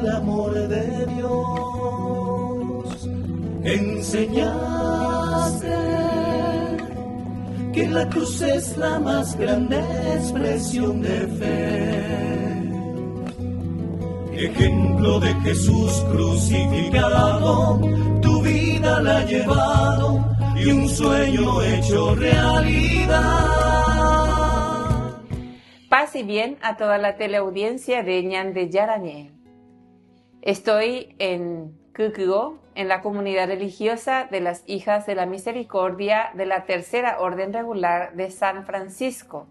el amor de Dios. Enseñaste que la cruz es la más grande expresión de fe. Ejemplo de Jesús crucificado, tu vida la ha llevado y un sueño hecho realidad. Paz y bien a toda la teleaudiencia de Ñan de Yarañé. Estoy en Cucugo, en la comunidad religiosa de las Hijas de la Misericordia de la Tercera Orden Regular de San Francisco,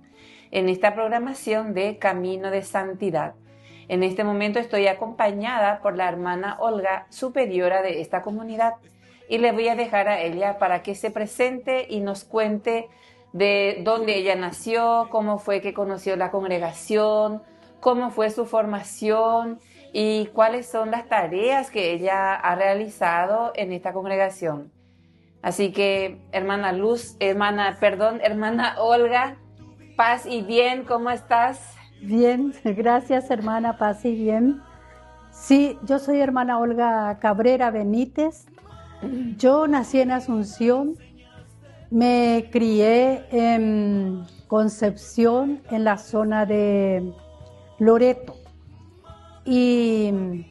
en esta programación de Camino de Santidad. En este momento estoy acompañada por la hermana Olga, superiora de esta comunidad, y le voy a dejar a ella para que se presente y nos cuente de dónde ella nació, cómo fue que conoció la congregación, cómo fue su formación y cuáles son las tareas que ella ha realizado en esta congregación. Así que, hermana Olga, paz y bien, ¿cómo estás? Bien, gracias hermana, paz y bien. Sí, yo soy hermana Olga Cabrera Benítez. Yo nací en Asunción, me crié en Concepción, en la zona de Loreto. Y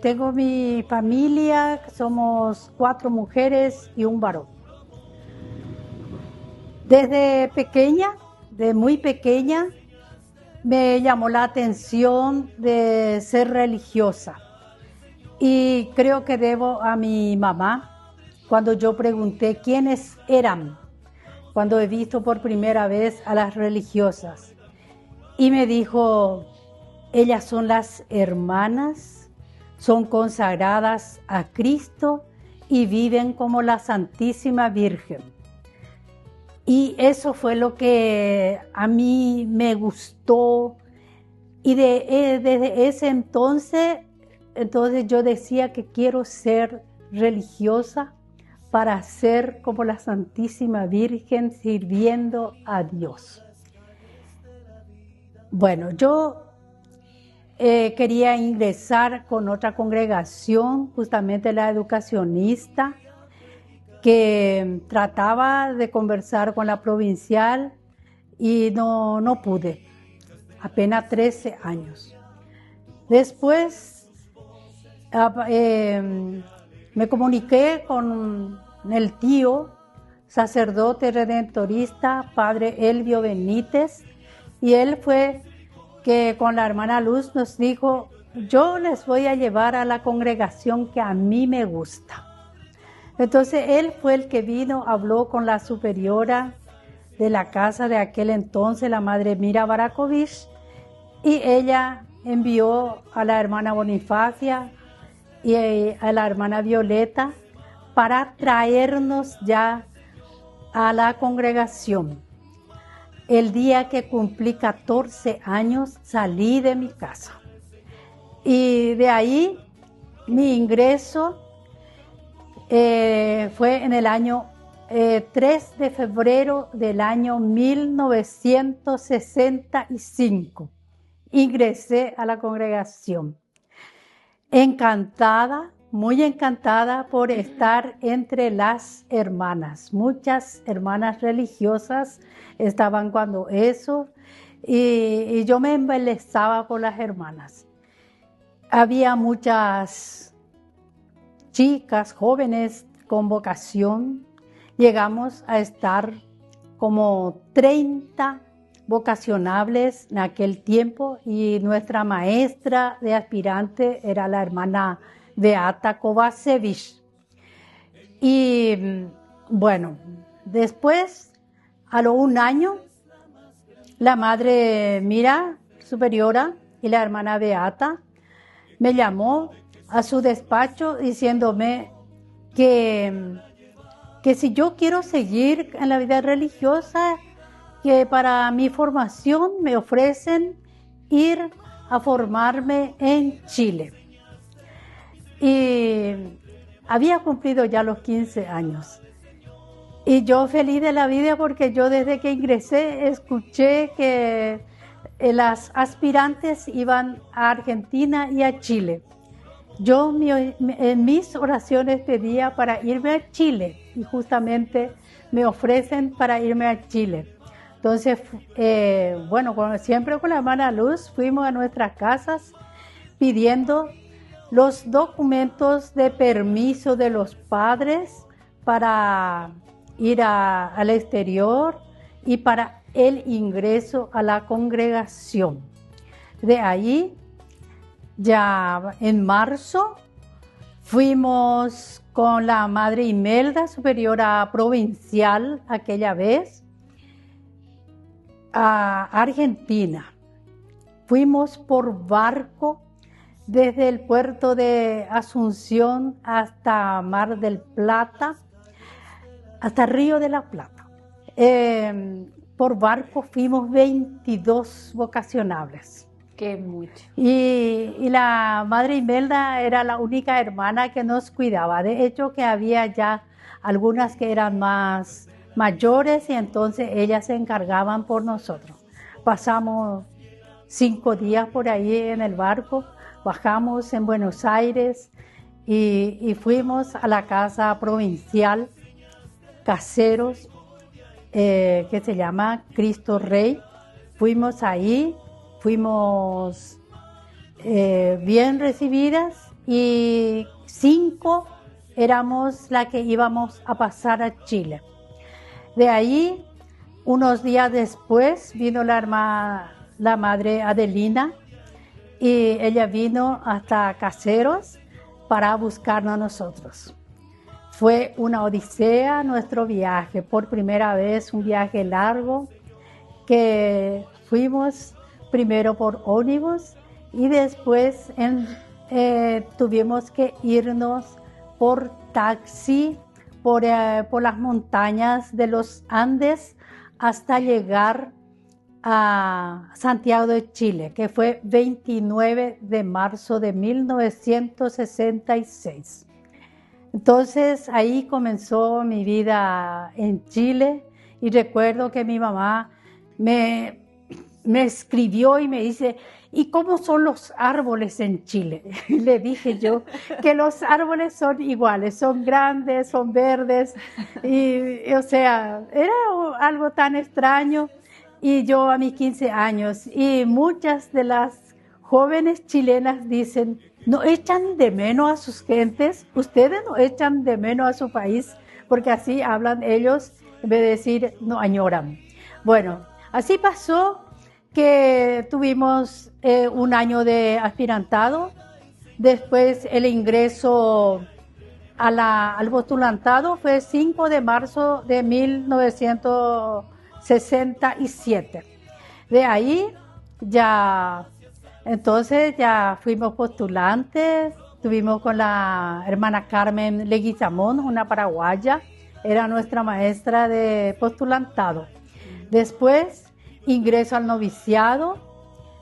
tengo mi familia, somos 4 mujeres y un varón. Desde muy pequeña, me llamó la atención de ser religiosa. Y creo que debo a mi mamá, cuando yo pregunté quiénes eran, cuando he visto por primera vez a las religiosas. Y me dijo, ellas son las hermanas, son consagradas a Cristo y viven como la Santísima Virgen. Y eso fue lo que a mí me gustó. Y desde ese entonces yo decía que quiero ser religiosa para ser como la Santísima Virgen sirviendo a Dios. Bueno, yo quería ingresar con otra congregación, justamente la educacionista, que trataba de conversar con la provincial y no pude, apenas 13 años. Después me comuniqué con el tío, sacerdote redentorista, padre Elvio Benítez, y él fue que con la hermana Luz nos dijo, yo les voy a llevar a la congregación que a mí me gusta. Entonces él fue el que vino, habló con la superiora de la casa de aquel entonces, la madre Mira Barakovich, y ella envió a la hermana Bonifacia y a la hermana Violeta para traernos ya a la congregación. El día que cumplí 14 años salí de mi casa y de ahí mi ingreso fue en el año 3 de febrero del año 1965. Ingresé a la congregación. Encantada, muy encantada por estar entre las hermanas. Muchas hermanas religiosas estaban cuando eso y yo me embelesaba por las hermanas. Había muchas chicas, jóvenes con vocación. Llegamos a estar como 30 vocacionables en aquel tiempo y nuestra maestra de aspirante era la hermana Beata Kovacevic. Y bueno, después, a lo un año, la madre Mira, superiora, y la hermana Beata me llamó a su despacho diciéndome que si yo quiero seguir en la vida religiosa, que para mi formación me ofrecen ir a formarme en Chile. Y había cumplido ya los 15 años. Y yo feliz de la vida porque yo desde que ingresé escuché que las aspirantes iban a Argentina y a Chile. Yo en mis oraciones pedía para irme a Chile y justamente me ofrecen para irme a Chile. Entonces, bueno, siempre con la hermana Luz fuimos a nuestras casas pidiendo los documentos de permiso de los padres para ir al exterior y para el ingreso a la congregación. De ahí, ya en marzo, fuimos con la Madre Imelda, superiora provincial aquella vez, a Argentina. Fuimos por barco desde el puerto de Asunción hasta Mar del Plata, hasta Río de la Plata. Por barco fuimos 22 vocacionables. Qué mucho. Y la Madre Imelda era la única hermana que nos cuidaba. De hecho, que había ya algunas que eran más mayores y entonces ellas se encargaban por nosotros. Pasamos 5 días por ahí en el barco, bajamos en Buenos Aires y fuimos a la casa provincial Caseros, que se llama Cristo Rey. Fuimos ahí, fuimos bien recibidas y 5 éramos las que íbamos a pasar a Chile. De ahí, unos días después, vino la Madre Adelina y ella vino hasta Caseros para buscarnos a nosotros. Fue una odisea nuestro viaje, por primera vez un viaje largo, que fuimos primero por ómnibus y después tuvimos que irnos por taxi por las montañas de los Andes hasta llegar a Santiago de Chile, que fue 29 de marzo de 1966. Entonces ahí comenzó mi vida en Chile y recuerdo que mi mamá me escribió y me dice: ¿y cómo son los árboles en Chile? Y le dije yo que los árboles son iguales, son grandes, son verdes, y o sea, era algo tan extraño. Y yo a mis 15 años, y muchas de las jóvenes chilenas dicen: ¿no echan de menos a sus gentes? ¿Ustedes no echan de menos a su país? Porque así hablan ellos, en vez de decir no añoran. Bueno, así pasó que tuvimos un año de aspirantado, después el ingreso al postulantado fue 5 de marzo de 1967. De ahí entonces ya fuimos postulantes, estuvimos con la hermana Carmen Leguizamón, una paraguaya, era nuestra maestra de postulantado. Después ingreso al noviciado,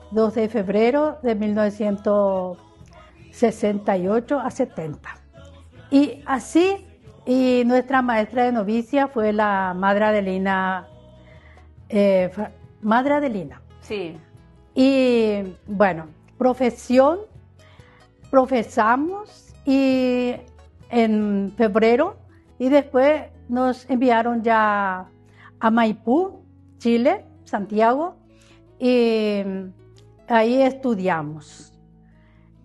2 de febrero de 1968 a 70. Y así, y nuestra maestra de novicia fue la Madre Adelina. Madre Adelina. Sí. Y bueno, profesamos y en febrero, y después nos enviaron ya a Maipú, Chile, Santiago, y ahí estudiamos.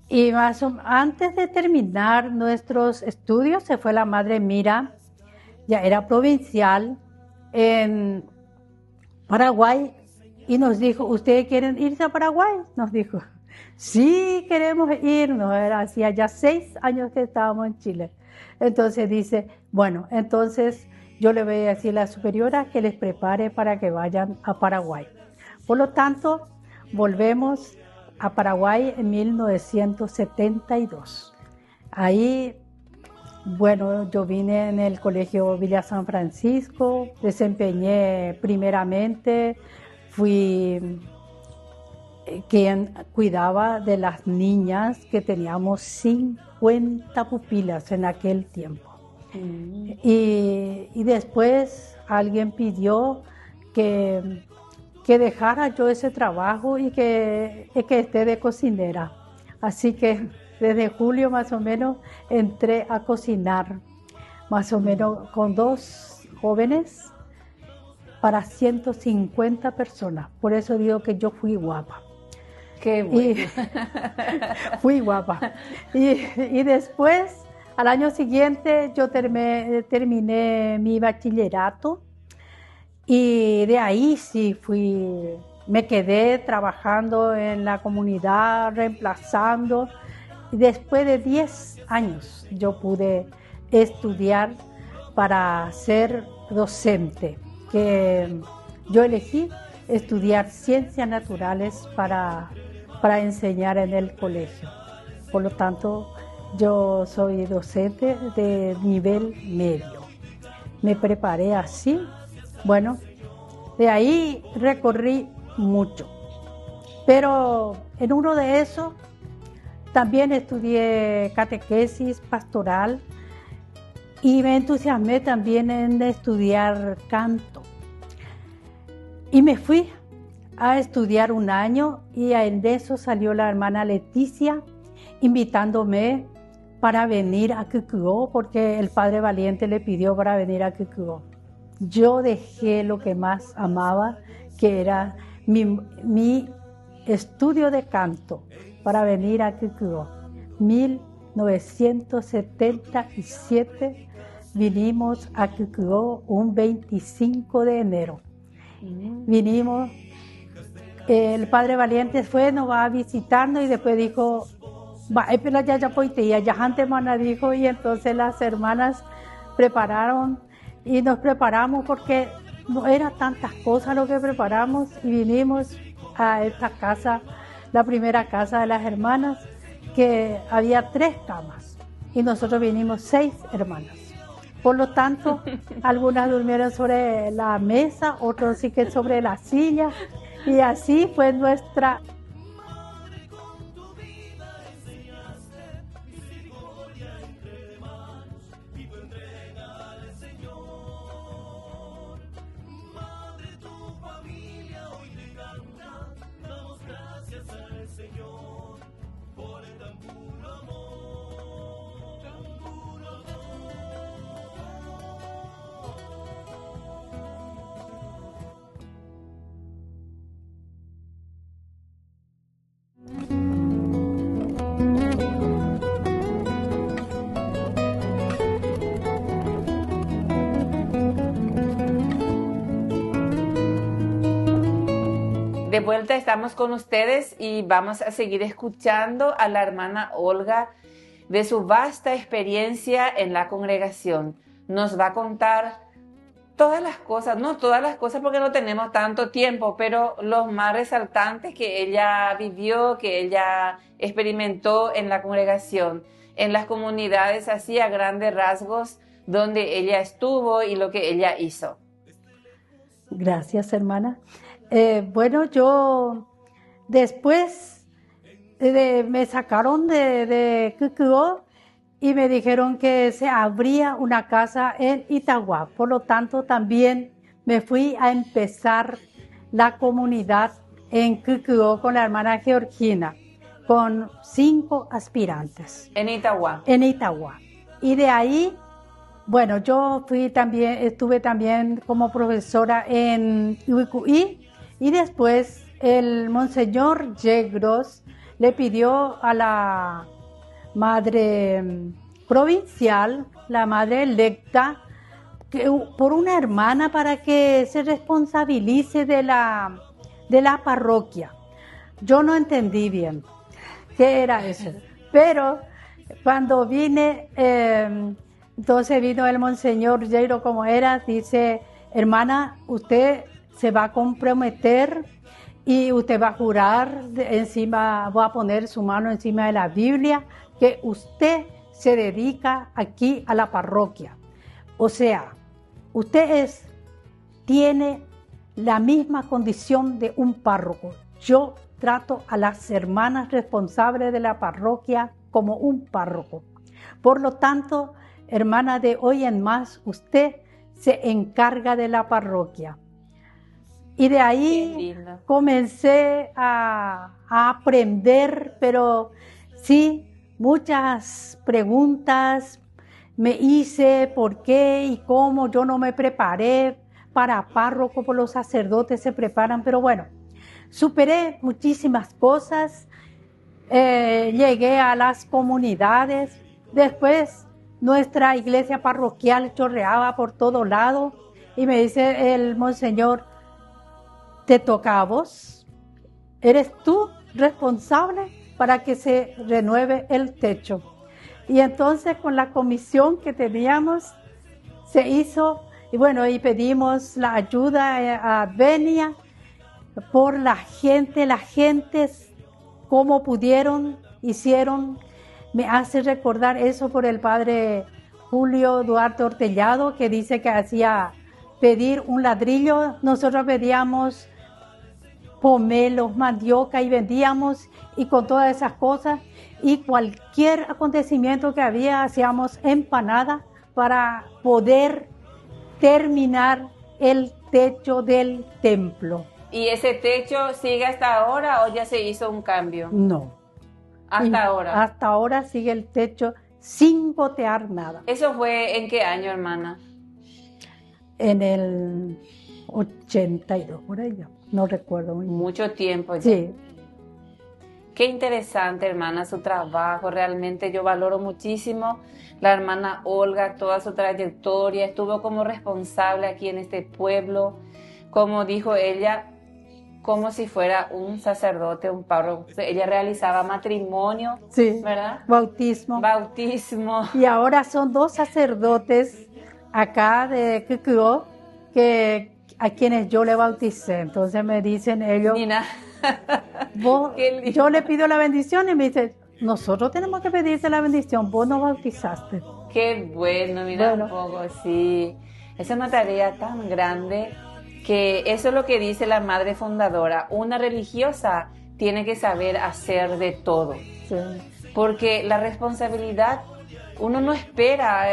Y antes de terminar nuestros estudios se fue la Madre Mira, ya era provincial, en Paraguay, y nos dijo: ¿ustedes quieren irse a Paraguay? Nos dijo: sí, queremos irnos. Hacía ya 6 años que estábamos en Chile. Entonces dice: bueno, entonces yo le voy a decir a la superiora que les prepare para que vayan a Paraguay. Por lo tanto, volvemos a Paraguay en 1972. Ahí, bueno, yo vine en el Colegio Villa San Francisco, desempeñé primeramente, fui quien cuidaba de las niñas, que teníamos 50 pupilas en aquel tiempo. Y después alguien pidió que que dejara yo ese trabajo y que esté de cocinera. Así que desde julio más o menos entré a cocinar, más o menos con 2 jóvenes para 150 personas. Por eso digo que yo fui guapa. Qué bueno. Fui guapa. Y después, al año siguiente, yo terminé mi bachillerato y de ahí sí me quedé trabajando en la comunidad, reemplazando. Y después de 10 años yo pude estudiar para ser docente, que yo elegí estudiar ciencias naturales para enseñar en el colegio. Por lo tanto, yo soy docente de nivel medio. Me preparé así. Bueno, de ahí recorrí mucho. Pero en uno de esos también estudié catequesis pastoral y me entusiasmé también en estudiar canto. Y me fui a estudiar un año y en eso salió la hermana Leticia invitándome para venir a Kikuo porque el Padre Valiente le pidió para venir a Kikuo. Yo dejé lo que más amaba, que era mi estudio de canto, para venir a Kikuo. 1977 vinimos a Kikuo un 25 de enero. Vinimos, el Padre Valiente nos va a visitarnos y después dijo, dijo, y entonces las hermanas prepararon y nos preparamos porque no eran tantas cosas lo que preparamos y vinimos a esta casa, la primera casa de las hermanas, que había 3 camas y nosotros vinimos 6 hermanas. Por lo tanto, algunas durmieron sobre la mesa, otros sí que sobre la silla, y así fue nuestra... De vuelta estamos con ustedes y vamos a seguir escuchando a la hermana Olga de su vasta experiencia en la congregación. Nos va a contar todas las cosas, no todas las cosas porque no tenemos tanto tiempo, pero los más resaltantes que ella vivió, que ella experimentó en la congregación, en las comunidades así a grandes rasgos donde ella estuvo y lo que ella hizo. Gracias, hermana. Bueno, yo después me sacaron de Kikuo y me dijeron que se abría una casa en Itagua. Por lo tanto, también me fui a empezar la comunidad en Kikuo con la hermana Georgina, con 5 aspirantes. En Itagua. En Itagua. Y de ahí, bueno, yo estuve también como profesora en Uicuí. Y después el Monseñor Yegros le pidió a la madre provincial, la madre electa, por una hermana para que se responsabilice de la parroquia. Yo no entendí bien qué era eso, pero cuando vine, entonces vino el Monseñor Yegros como era, dice, hermana, usted se va a comprometer y usted va a jurar va a poner su mano encima de la Biblia que usted se dedica aquí a la parroquia. O sea, usted tiene la misma condición de un párroco. Yo trato a las hermanas responsables de la parroquia como un párroco. Por lo tanto, hermana, de hoy en más, usted se encarga de la parroquia. Y de Qué ahí lindo. comencé a aprender, pero sí, muchas preguntas me hice por qué y cómo. Yo no me preparé para párroco, por los sacerdotes se preparan, pero bueno, superé muchísimas cosas. Llegué a las comunidades. Después nuestra iglesia parroquial chorreaba por todo lado y me dice el monseñor: te toca a vos, eres tú responsable para que se renueve el techo. Y entonces con la comisión que teníamos se hizo, y bueno, y pedimos la ayuda a Venia por la gente, como pudieron, hicieron. Me hace recordar eso por el padre Julio Duarte Ortellado, que dice que hacía pedir un ladrillo. Nosotros pedíamos pomelos, mandioca y vendíamos, y con todas esas cosas, y cualquier acontecimiento que había, hacíamos empanada para poder terminar el techo del templo. ¿Y ese techo sigue hasta ahora o ya se hizo un cambio? No. Hasta ahora. Hasta ahora sigue el techo sin gotear nada. ¿Eso fue en qué año, hermana? En el 82, por ahí, no recuerdo muy bien. Mucho tiempo ya. Sí, Qué interesante, hermana, su trabajo. Realmente yo valoro muchísimo la hermana Olga, toda su trayectoria. Estuvo como responsable aquí en este pueblo, como dijo ella, como si fuera un sacerdote, un párroco. Ella realizaba matrimonio, sí, ¿verdad? bautismo. Bautismo. Y ahora son 2 sacerdotes acá de Quequegó a quienes yo le bauticé. Entonces me dicen ellos, Nina. vos, Qué lindo. yo le pido la bendición y me dice, nosotros tenemos que pedirte la bendición, vos nos bautizaste. Qué bueno, mira Bueno. un poco, sí. Es una tarea tan grande que eso es lo que dice la madre fundadora. Una religiosa tiene que saber hacer de todo, Sí. porque la responsabilidad uno no espera,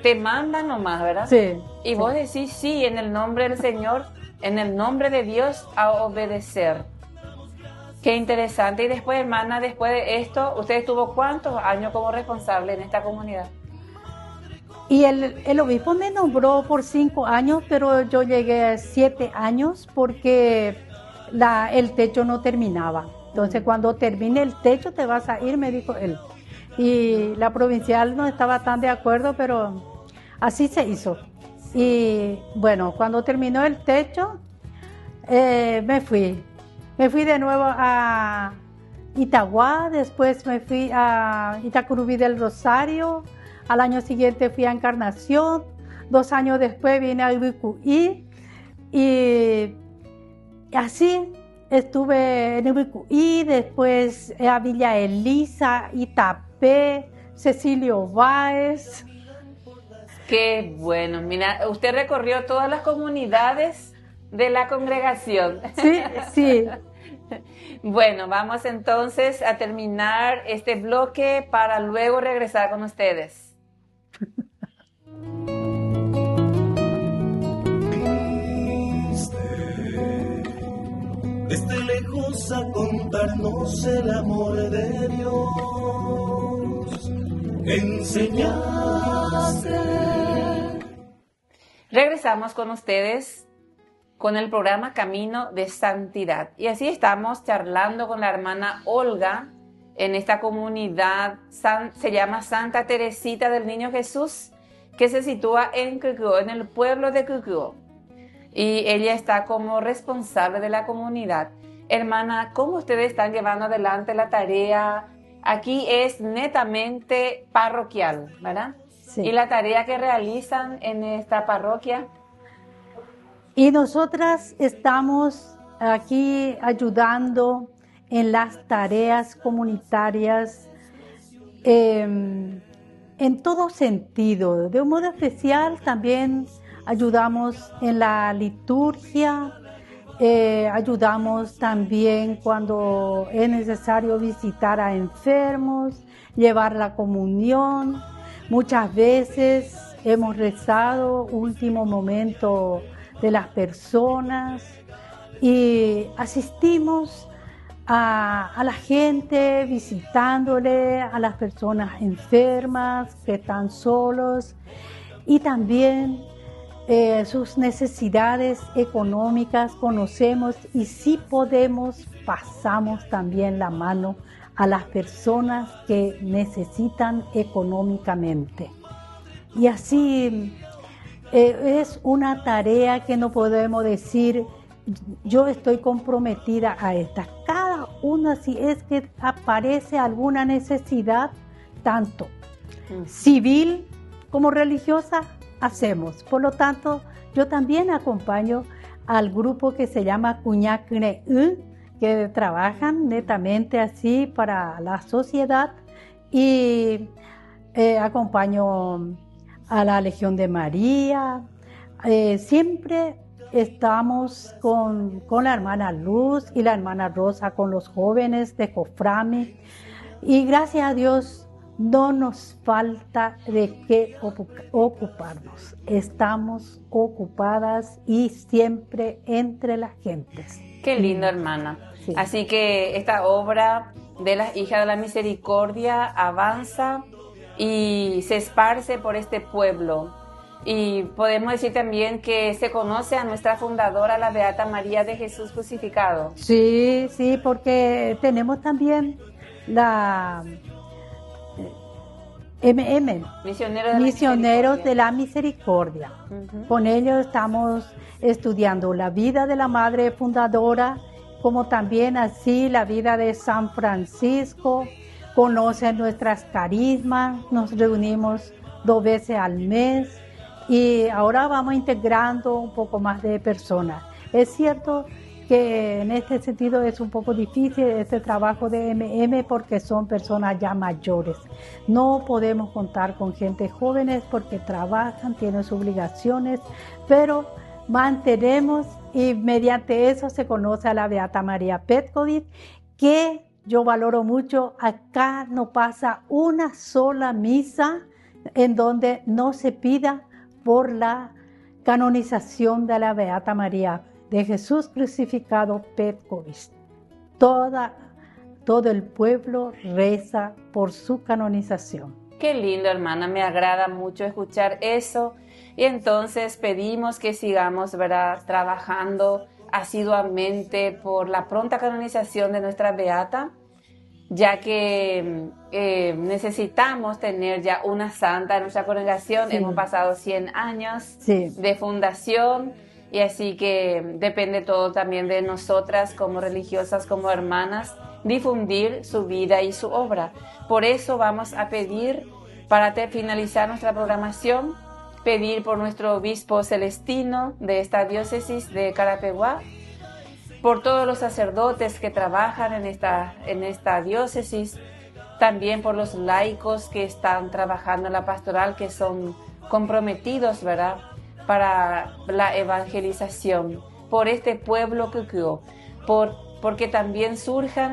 te manda nomás, ¿verdad? Sí. Y vos decís sí, en el nombre del Señor, en el nombre de Dios, a obedecer. Qué interesante. Y después, hermana, después de esto, ¿usted estuvo cuántos años como responsable en esta comunidad? Y el obispo me nombró por 5 años, pero yo llegué a 7 años porque el techo no terminaba. Entonces, cuando termine el techo te vas a ir, me dijo él. Y la provincial no estaba tan de acuerdo, pero así se hizo. Y bueno, cuando terminó el techo, me fui. Me fui de nuevo a Itagua, después me fui a Itacurubí del Rosario. Al año siguiente fui a Encarnación, 2 años después vine a Ibicuí y así estuve en Ibicuí, después a Villa Elisa, Itapé, Cecilio Báez. Qué bueno. Mira, usted recorrió todas las comunidades de la congregación. Sí, sí. Bueno, vamos entonces a terminar este bloque para luego regresar con ustedes. Desde lejos a contarnos el amor de Dios, enseñaste. Regresamos con ustedes con el programa Camino de Santidad. Y así estamos charlando con la hermana Olga en esta comunidad, se llama Santa Teresita del Niño Jesús, que se sitúa en Quequegó, en el pueblo de Quequegó. Y ella está como responsable de la comunidad. Hermana, ¿cómo ustedes están llevando adelante la tarea? Aquí es netamente parroquial, ¿verdad? Sí. ¿Y la tarea que realizan en esta parroquia? Y nosotras estamos aquí ayudando en las tareas comunitarias en todo sentido. De un modo especial también ayudamos en la liturgia, ayudamos también cuando es necesario visitar a enfermos, llevar la comunión. Muchas veces hemos rezado último momento de las personas. y asistimos a la gente, visitándole a las personas enfermas que están solos y también sus necesidades económicas conocemos, y si podemos pasamos también la mano a las personas que necesitan económicamente. Y así es una tarea que no podemos decir yo estoy comprometida a esta. Cada una, si es que aparece alguna necesidad, tanto civil como religiosa, hacemos. Por lo tanto, yo también acompaño al grupo que se llama Cuñacne, que trabajan netamente así para la sociedad, y acompaño a la Legión de María. Siempre estamos con la hermana Luz y la hermana Rosa, con los jóvenes de Coframi, y gracias a Dios no nos falta de qué ocuparnos. Estamos ocupadas y siempre entre las gentes. Qué lindo, hermana. Sí. Así que esta obra de las Hijas de la Misericordia avanza y se esparce por este pueblo. Y podemos decir también que se conoce a nuestra fundadora, la Beata María de Jesús Crucificado. Sí, sí, porque tenemos también la Misioneros de la Misericordia. Con ellos estamos estudiando la vida de la Madre Fundadora, como también así la vida de San Francisco. Conocen nuestras carismas, nos reunimos 2 veces al mes y ahora vamos integrando un poco más de personas. Es cierto que en este sentido es un poco difícil este trabajo de porque son personas ya mayores. No podemos contar con gente jóvenes porque trabajan, tienen sus obligaciones, pero mantenemos, y mediante eso se conoce a la Beata María Petković, que yo valoro mucho. Acá no pasa una sola misa en donde no se pida por la canonización de la Beata María de Jesús Crucificado Petković. Todo el pueblo reza por su canonización. Qué lindo, hermana, me agrada mucho escuchar eso. Y entonces pedimos que sigamos, ¿verdad?, trabajando asiduamente por la pronta canonización de nuestra Beata, ya que necesitamos tener ya una santa en nuestra congregación. Sí. Hemos pasado 100 años de fundación, y así que depende todo también de nosotras como religiosas, como hermanas, difundir su vida y su obra. Por eso vamos a pedir, para finalizar nuestra programación, pedir por nuestro obispo celestino de esta diócesis de Carapeguá, por todos los sacerdotes que trabajan en esta diócesis, también por los laicos que están trabajando en la pastoral, que son comprometidos, ¿verdad?, para la evangelización, por este pueblo Kukyo, porque también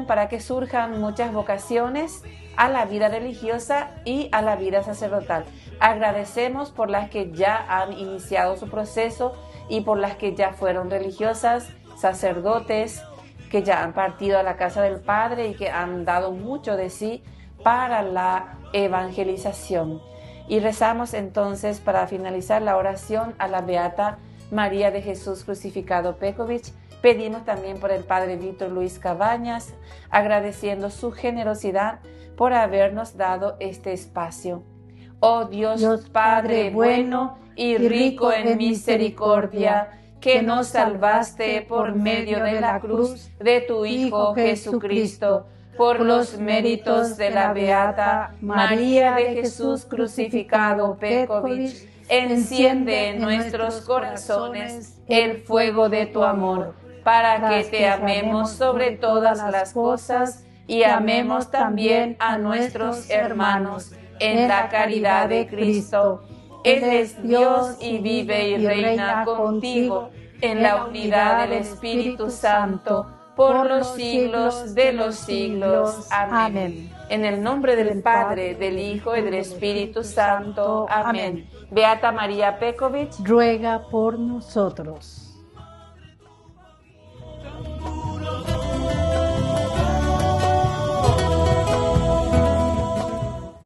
para que surjan muchas vocaciones a la vida religiosa y a la vida sacerdotal. Agradecemos por las que ya han iniciado su proceso y por las que ya fueron religiosas, sacerdotes que ya han partido a la casa del Padre y que han dado mucho de sí para la evangelización. Y rezamos entonces, para finalizar la oración, a la Beata María de Jesús Crucificado Petković. Pedimos también por el Padre Víctor Luis Cabañas, agradeciendo su generosidad por habernos dado este espacio. Oh Dios Padre bueno y rico en misericordia, que nos salvaste por medio de la cruz de tu Hijo Jesucristo, por los méritos de la Beata María de Jesús Crucificado Petković, enciende en nuestros corazones el fuego de tu amor, para que te amemos sobre todas las cosas y amemos también a nuestros hermanos en la caridad de Cristo. Él es Dios y vive y reina contigo en la unidad del Espíritu Santo, por los siglos de los siglos. Amén. En el nombre del Padre, del Hijo y del Espíritu Santo. Amén. Beata María Petković, ruega por nosotros.